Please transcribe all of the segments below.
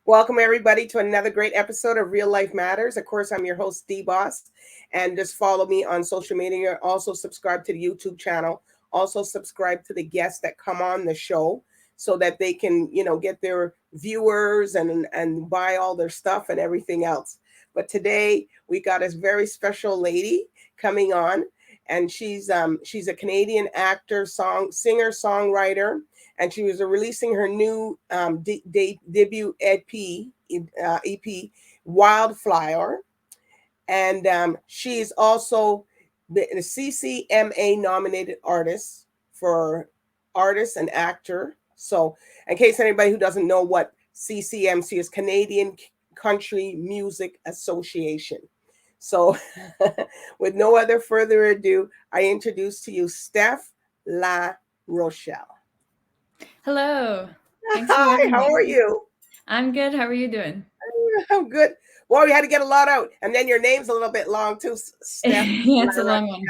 Welcome, everybody, to another great episode of Real Life Matters. Of course, I'm your host, DBoss, and just follow me on social media. Also, subscribe to the YouTube channel. Also, subscribe to the guests that come on the show so that they can, get their viewers and buy all their stuff and everything else. But today, we got a very special lady coming on, and she's a Canadian actor, singer, songwriter, and she was releasing her new debut EP, Wildflower, and she is also the CCMA nominated artist for artist and actor. So, in case anybody who doesn't know what CCMC is, Canadian Country Music Association. So, with no other further ado, I introduce to you STEPH La Rochelle. Hello. Thanks for having me. Hi, how are you? I'm good. How are you doing? I'm good. Well, we had to get a lot out, and then your name's a little bit long too, STEPH. Yeah, it's a long one.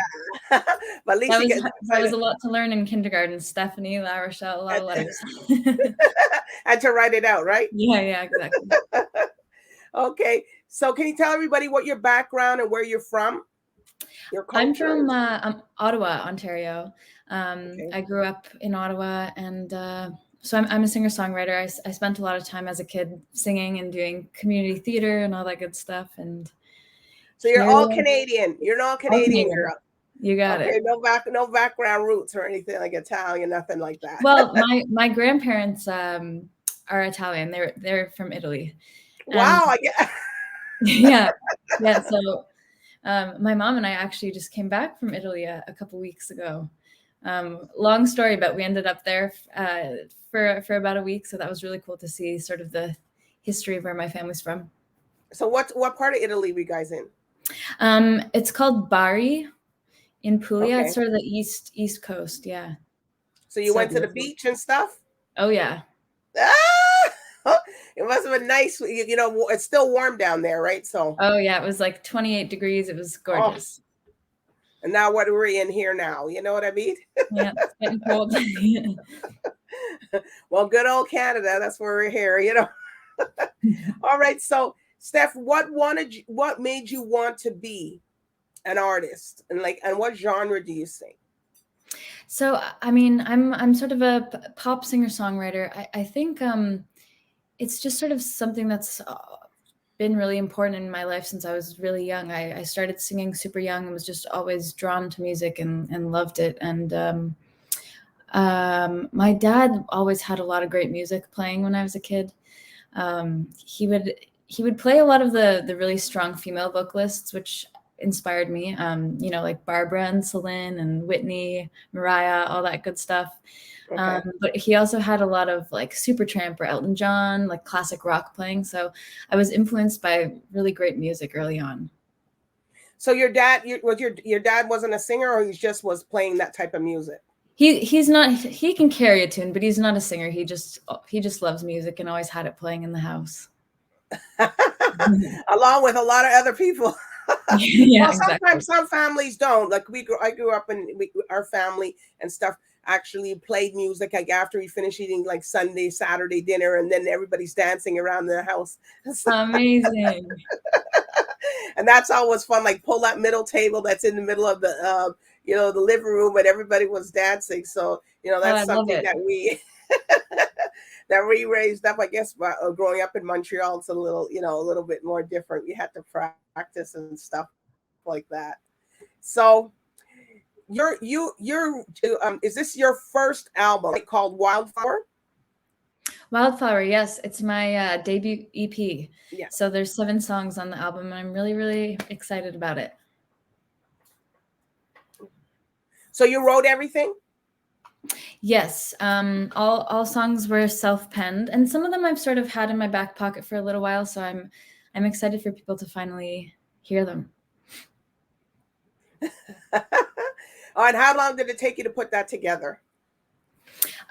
But at least that was a lot to learn in kindergarten. Stephanie La Rochelle, a lot of letters. Had to write it out, right? Yeah, exactly. Okay, so can you tell everybody what your background and where you're from? Your culture? I'm from Ottawa, Ontario. Okay. I grew up in Ottawa, and so I'm a singer-songwriter. I spent a lot of time as a kid singing and doing community theater and all that good stuff. And so you're all Canadian. You're an all Canadian girl. You got it. No background roots or anything like Italian, nothing like that. Well, my grandparents are Italian. They're from Italy. Wow. Yeah. So my mom and I actually just came back from Italy a couple weeks ago. Long story, but we ended up there for about a week. So that was really cool to see sort of the history of where my family's from. So what part of Italy were you guys in? It's called Bari in Puglia. Okay. It's sort of the east coast. Yeah. So you went to the beach and stuff? Oh, yeah. It must have been nice. It's still warm down there, right? So. Oh, yeah. It was like 28 degrees. It was gorgeous. Oh. And now what are we in here now? You know what I mean? Yeah, it's getting cold. Well, good old Canada. That's where we're here, All right. So, Steph, what made you want to be an artist, and what genre do you sing? So, I mean, I'm sort of a pop singer-songwriter. I think it's just sort of something that's been really important in my life since I was really young. I started singing super young and was just always drawn to music and loved it. And my dad always had a lot of great music playing when I was a kid. He would play a lot of the really strong female vocalists, which inspired me, like Barbara and Celine and Whitney, Mariah, all that good stuff. Okay. But he also had a lot of like Supertramp or Elton John, like classic rock playing. So I was influenced by really great music early on. So your dad wasn't a singer, or he just was playing that type of music? He's not. He can carry a tune, but he's not a singer. He just loves music and always had it playing in the house. Along with a lot of other people. Yeah, well, sometimes some families don't. Like I grew up in our family and stuff actually played music like after we finished eating like Sunday, Saturday dinner, and then everybody's dancing around the house. Amazing. And that's always fun. Like pull that middle table that's in the middle of the the living room, and everybody was dancing. So that's something that we that we raised up, I guess, by growing up in Montreal. It's a little bit more different. You had to practice and stuff like that. So is this your first album called Wildflower? Wildflower, yes. It's my debut EP. Yeah. So there's 7 songs on the album, and I'm really, really excited about it. So you wrote everything? Yes. All songs were self-penned, and some of them I've sort of had in my back pocket for a little while. So I'm excited for people to finally hear them. And how long did it take you to put that together?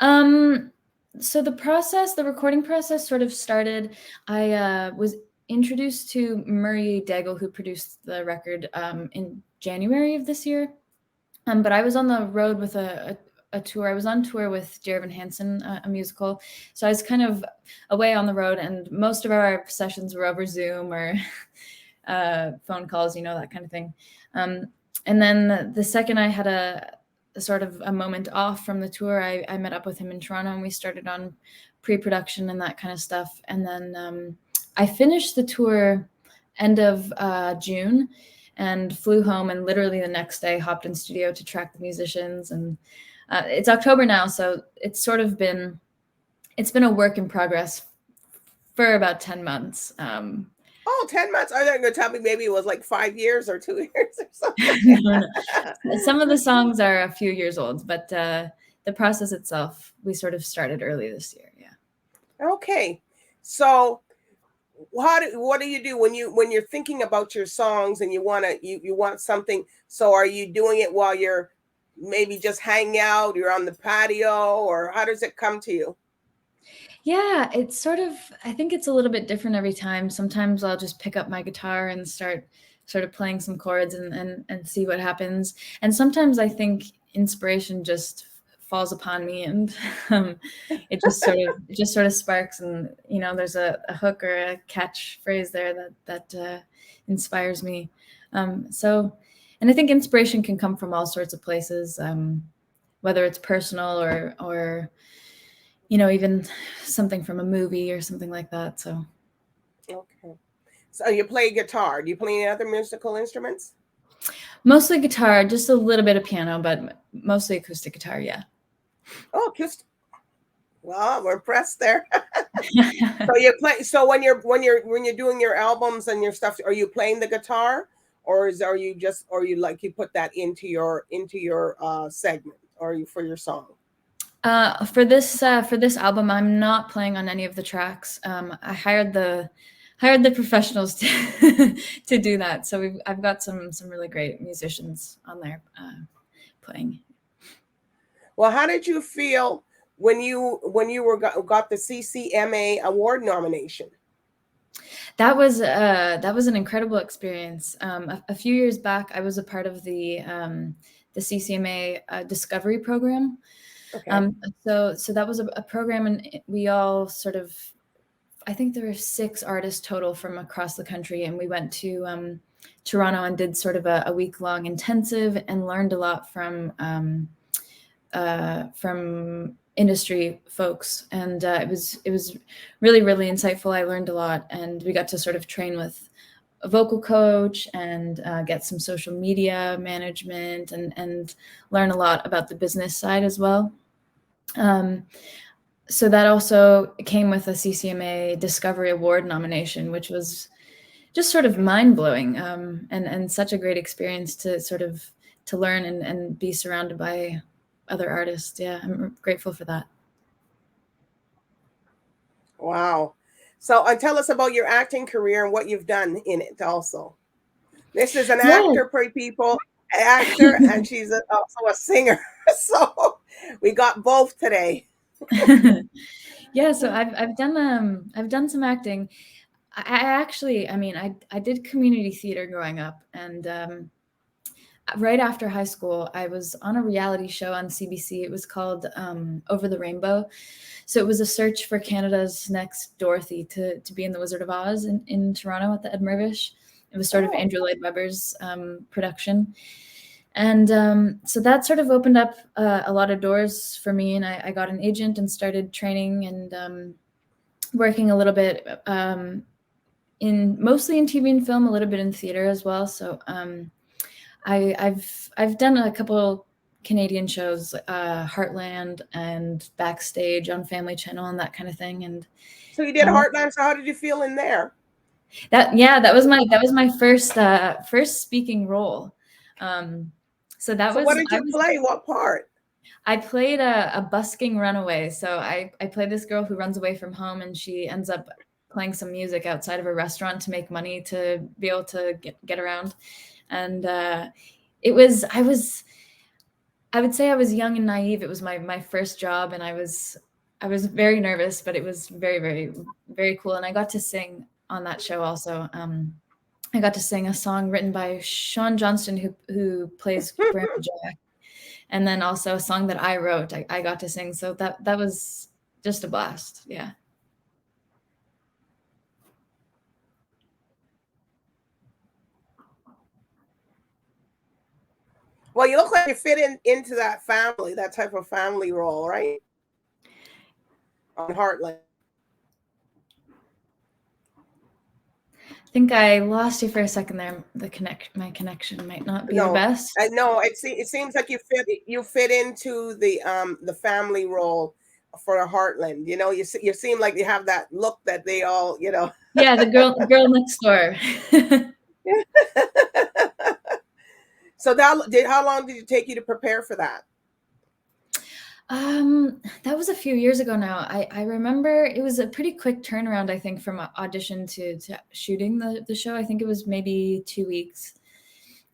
So the recording process sort of started. I was introduced to Murray Daigle, who produced the record in January of this year. But I was on the road with a a tour. I was on tour with Dear Evan Hansen, a musical. So I was kind of away on the road, and most of our sessions were over Zoom or phone calls, that kind of thing. And then the second I had a sort of a moment off from the tour, I met up with him in Toronto, and we started on pre-production and that kind of stuff. And then I finished the tour end of June and flew home, and literally the next day hopped in studio to track the musicians. And it's October now, so it's been a work in progress for about 10 months. 10 months. Are they going to tell me maybe it was like 5 years or 2 years or something? No. Some of the songs are a few years old, but the process itself, we sort of started early this year. Yeah. Okay. So what do you do when you're thinking about your songs and you want something? So are you doing it while you're maybe just hanging out, you're on the patio, or how does it come to you? Yeah, it's I think it's a little bit different every time. Sometimes I'll just pick up my guitar and start sort of playing some chords and see what happens. And sometimes I think inspiration just falls upon me, and it just sort of sparks, and there's a hook or a catchphrase there that inspires me. And I think inspiration can come from all sorts of places, whether it's personal or even something from a movie or something like that. So okay. So you play guitar. Do you play any other musical instruments? Mostly guitar, just a little bit of piano, but mostly acoustic guitar. Yeah. Oh, acoustic. Well, we're impressed there. So you play. So when you're doing your albums and your stuff, are you playing the guitar, or you put that into your segment, or you for your song? For this album, I'm not playing on any of the tracks. I hired the professionals to do that. So I've got some really great musicians on there playing. Well, how did you feel when you got the CCMA award nomination? That was an incredible experience. A few years back, I was a part of the CCMA Discovery program. Okay. So that was a program, and we all I think there were 6 artists total from across the country, and we went to Toronto and did sort of a week-long intensive and learned a lot from industry folks, and it was really, really insightful. I learned a lot, and we got to sort of train with a vocal coach and get some social media management and learn a lot about the business side as well. So that also came with a CCMA Discovery Award nomination, which was just sort of mind-blowing, and such a great experience to learn and be surrounded by other artists. Yeah, I'm grateful for that. Wow. So tell us about your acting career and what you've done in it also. This is an actor, people, actor, and she's also a singer. So we got both today. Yeah, so I've done some acting. I did community theater growing up, and right after high school, I was on a reality show on CBC. It was called Over the Rainbow. So it was a search for Canada's next Dorothy to be in The Wizard of Oz in Toronto at the Ed Mirvish. It was sort of Andrew Lloyd Webber's production. And so that sort of opened up a lot of doors for me, and I got an agent and started training and working a little bit mostly in TV and film, a little bit in theater as well. So I've done a couple Canadian shows, Heartland and Backstage on Family Channel and that kind of thing. And so you did Heartland. So how did you feel in there? That was my first speaking role. So what did you play? What part? I played a busking runaway. So I played this girl who runs away from home, and she ends up playing some music outside of a restaurant to make money to be able to get around. And I would say I was young and naive. It was my first job, and I was very nervous, but it was very, very, very cool. And I got to sing on that show also. I got to sing a song written by Sean Johnston, who plays Grandpa Jack. And then also a song that I wrote, I got to sing. So that was just a blast. Yeah. Well, you look like you fit into that family, that type of family role, right? On Heartland. I think I lost you for a second there. My connection might not be the best. No, it seems like you fit into the family role for Heartland. You know, you seem like you have that look that they all, you know. Yeah, the girl next door. So how long did it take you to prepare for that? That was a few years ago now. I remember it was a pretty quick turnaround, I think, from audition to shooting the show. I think it was maybe 2 weeks.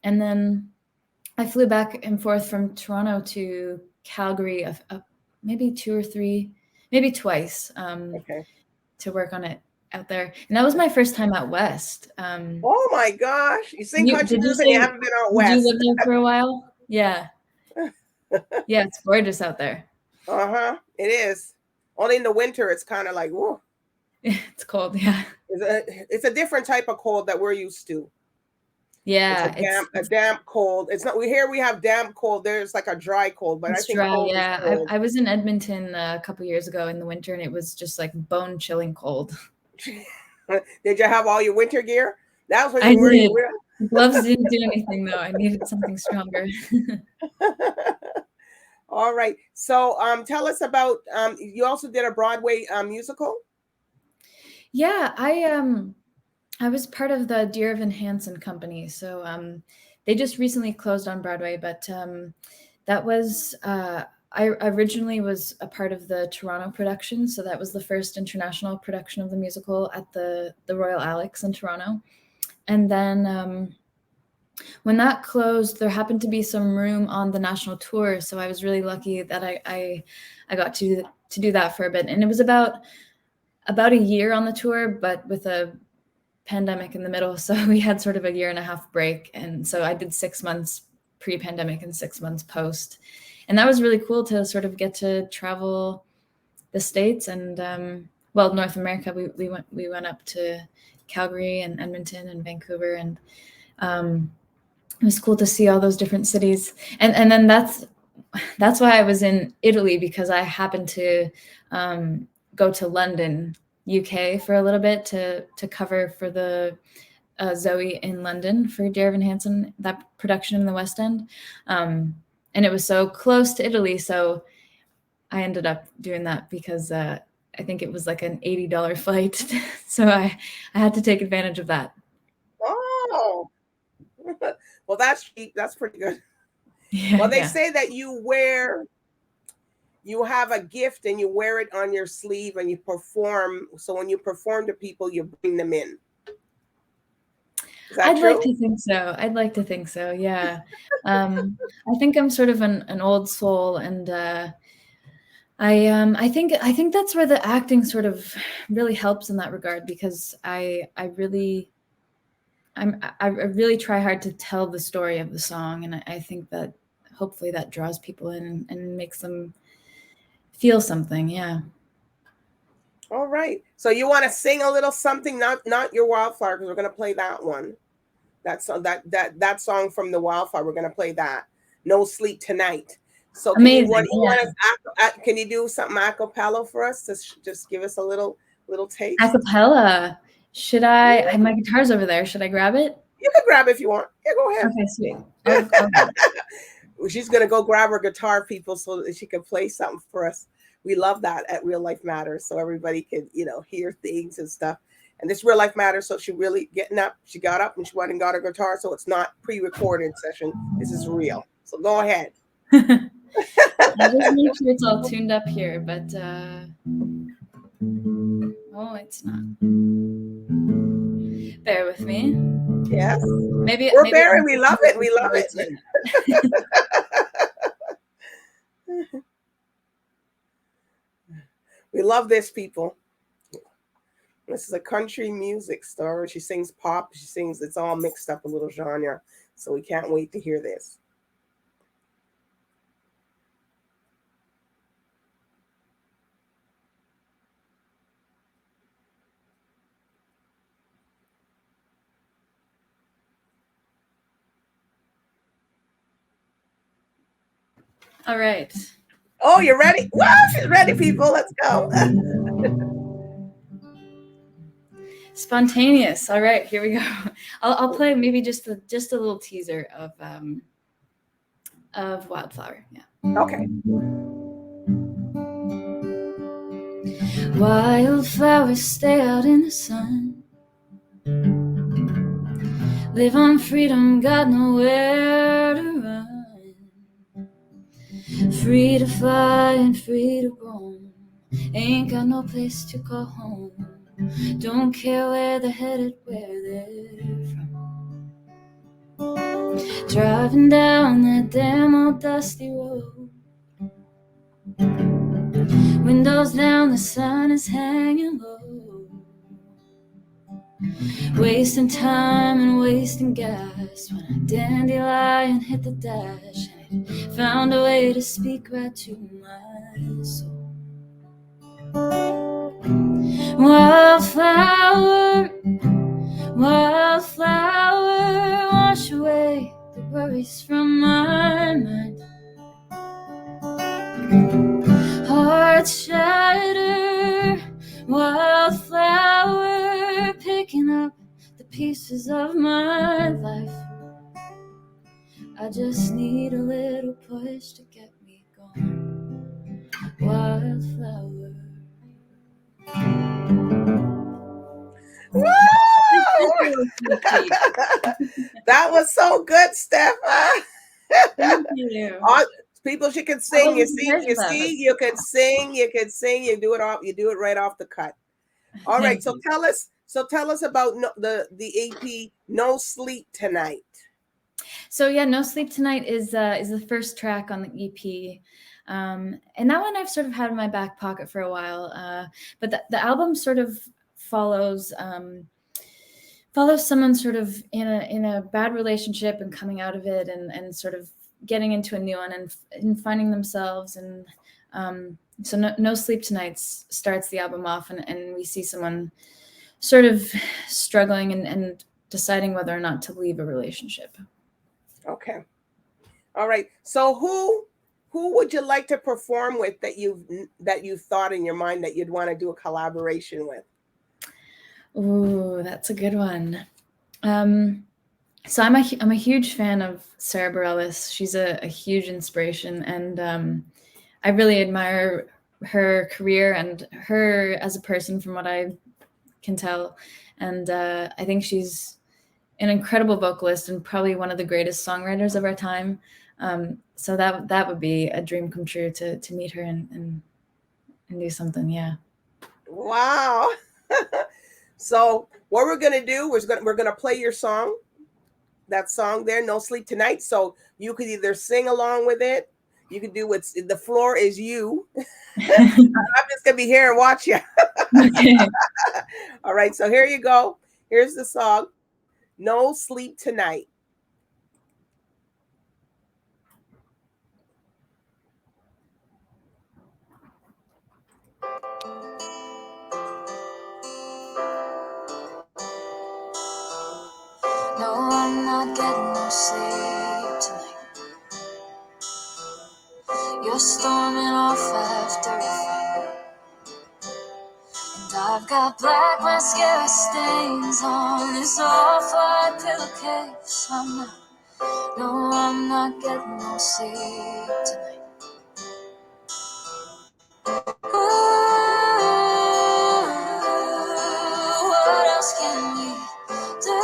And then I flew back and forth from Toronto to Calgary maybe 2 or 3, maybe twice to work on it out there. And that was my first time out west. Oh my gosh. You sing country music and you haven't been out west. Did you live there for a while? Yeah. Yeah, it's gorgeous out there. It is. Only in the winter, it's kind of like, whoa. It's cold, yeah. It's a different type of cold that we're used to. Yeah, it's a damp cold. It's not. We have damp cold. There's like a dry cold, but I think dry. Yeah, I was in Edmonton a couple years ago in the winter, and it was just like bone chilling cold. Did you have all your winter gear? That was what you were. Did. Gloves didn't do anything though. I needed something stronger. All right. So tell us about you also did a Broadway musical? Yeah, I was part of the Dear Evan Hansen company. So they just recently closed on Broadway, but that was I originally was a part of the Toronto production. So that was the first international production of the musical at the Royal Alex in Toronto. And then when that closed, there happened to be some room on the national tour. So I was really lucky that I got to do that for a bit. And it was about a year on the tour, but with a pandemic in the middle. So we had sort of a 1.5 year break. And so I did 6 months pre-pandemic and 6 months post. And that was really cool to sort of get to travel the States and North America. We went up to Calgary and Edmonton and Vancouver, and it was cool to see all those different cities. And then that's why I was in Italy, because I happened to go to London, UK for a little bit to cover for the Zoe in London for Dear Evan Hansen, that production in the West End. And it was so close to Italy. So I ended up doing that because I think it was like an $80 flight. So I had to take advantage of that. Oh, well, that's cheap. That's pretty good. Yeah, well, they say that you have a gift and you wear it on your sleeve and you perform. So when you perform to people, you bring them in. I'd like to think so. Yeah. I think I'm sort of an old soul, and I think that's where the acting sort of really helps in that regard, because I really try hard to tell the story of the song, and I think that hopefully that draws people in and makes them feel something. Yeah. All right. So you want to sing a little something, not your Wildflower, because we're going to play that one. That song from the Wildflower, we're going to play that. No Sleep Tonight. So amazing. Can you do something a cappella for us? Just give us a little taste. A cappella. Should I? Yeah. My guitar's over there. Should I grab it? You can grab it if you want. Yeah, go ahead. Okay, sweet. She's going to go grab her guitar, people, so that she can play something for us. We love that at Real Life Matters, so everybody can, hear things and stuff. And this Real Life Matters, so she really getting up. She got up and she went and got her guitar, so it's not pre-recorded session. This is real. So go ahead. I just make sure it's all tuned up here, but it's not. Bear with me. Yes. Maybe bearing. We love it. We love it. We love this, people. This is a country music star. She sings pop. She sings. It's all mixed up, a little genre. So we can't wait to hear this. All right. Oh, you're ready? Well, she's ready, people. Let's go. Spontaneous. All right, here we go. I'll play maybe just a little teaser of Wildflower. Yeah. Okay. Wildflowers stay out in the sun. Live on freedom, got nowhere to run. Free to fly and free to roam. Ain't got no place to call home. Don't care where they're headed, where they're from. Driving down that damn old dusty road. Windows down, the sun is hanging low. Wasting time and wasting gas when a dandelion hit the dash and it found a way to speak right to my soul. Wildflower, wildflower, wash away the worries from my mind. Heart shatter, wildflower, picking up the pieces of my life. I just need a little push to get me going. Wildflower. Woo! That was so good, Steph. Thank you. People, she can sing. You see, you could sing. You do it off. You do it right off the cut. All right. So tell us about the EP No Sleep Tonight. So yeah, No Sleep Tonight is the first track on the EP. And that one I've sort of had in my back pocket for a while. But the album sort of follows someone sort of in a bad relationship and coming out of it and sort of getting into a new one and finding themselves. And so No Sleep Tonight starts the album off, and we see someone sort of struggling and deciding whether or not to leave a relationship. Okay. All right. So who would you like to perform with that you've thought in your mind that you'd want to do a collaboration with? Ooh, that's a good one. So I'm a huge fan of Sarah Bareilles. She's a huge inspiration, and I really admire her career and her as a person from what I can tell. And I think she's an incredible vocalist and probably one of the greatest songwriters of our time. So that would be a dream come true to meet her and do something. Yeah. Wow. So what we're gonna do is we're gonna play your song, that song there, No Sleep Tonight. So you could either sing along with it. You could do what's the floor is you. I'm just gonna be here and watch you. Okay. All right. So here you go. Here's the song, No Sleep Tonight. No, I'm not getting no sleep tonight. You're storming off after a fight, and I've got black mascara stains on this off-white pillowcase. I'm not getting no sleep tonight. Ooh, what else can we do?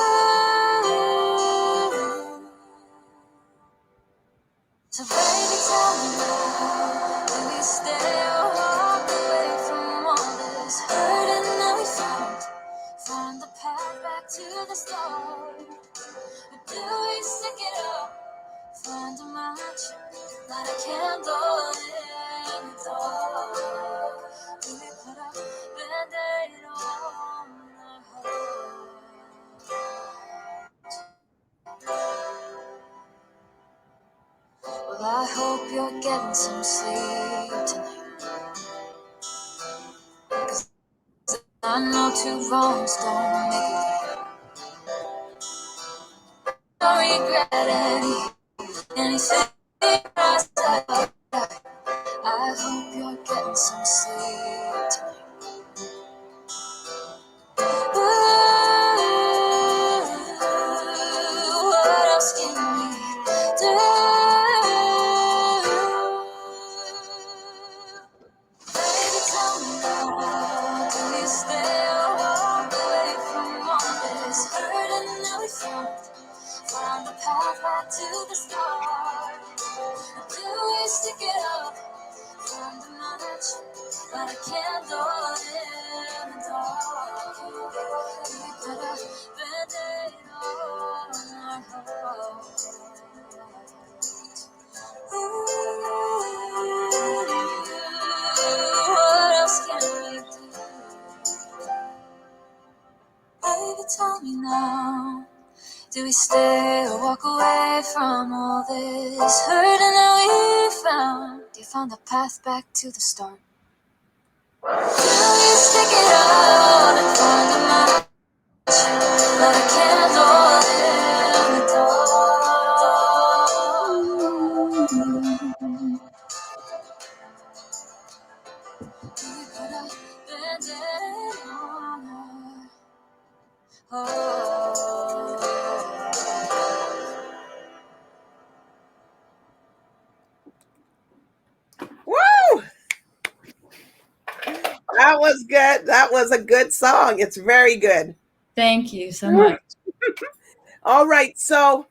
So baby, tell me now, can we stay or walk away from all this hurting that we find the path back to the start? Or do we stick it up, find a match, light a candle in the dark? Do we put a band-aid on our heart? Well, I hope you're getting some sleep tonight, 'cause I know two wrongs don't make it right. Don't regret anything I said. back to the start. Do we stick it up? Find a match, light a candle in the dark. We put a band-aid on our heart. What else can we do? Baby, tell me now. Do we stay or walk away from all this hurting that we found? You found the path back to the start. Do we stick it out and find a match? Light a candle in the dark. Do we put a band-aid on her? Oh. Woo! That was good. That was a good song. It's very good. Thank you so much. All right. So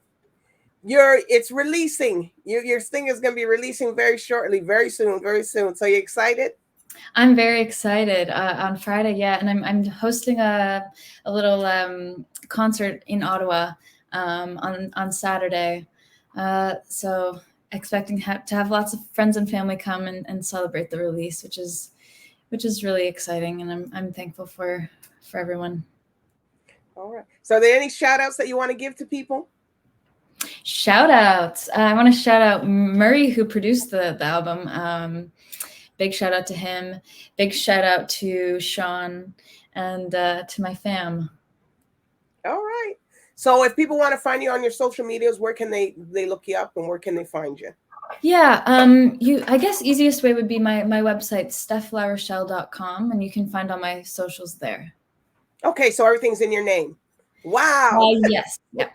it's releasing. Your thing is going to be releasing very shortly, very soon, very soon. So you excited? I'm very excited. On Friday, yeah, and I'm hosting a little concert in Ottawa on Saturday. So expecting to have lots of friends and family come and celebrate the release, which is really exciting, and I'm thankful for everyone. All right. So are there any shout outs that you want to give to people? Shout outs. I want to shout out Murray, who produced the album. Big shout out to him. Big shout out to Sean and to my fam. All right. So if people want to find you on your social medias, where can they look you up and where can they find you? Yeah, I guess easiest way would be my website, STEPHLaRochelle.com, and you can find all my socials there. Okay, so everything's in your name. Wow. Yes. Yeah.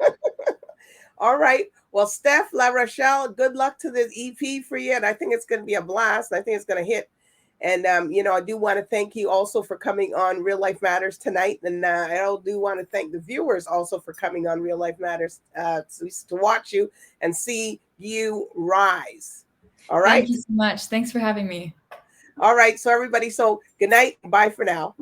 All right. Well, STEPH La Rochelle, good luck to this EP for you. And I think it's going to be a blast. I think it's going to hit. And, I do want to thank you also for coming on Real Life Matters tonight. And I do want to thank the viewers also for coming on Real Life Matters to watch you and see you rise. All right. Thank you so much. Thanks for having me. All right. So everybody, good night. Bye for now.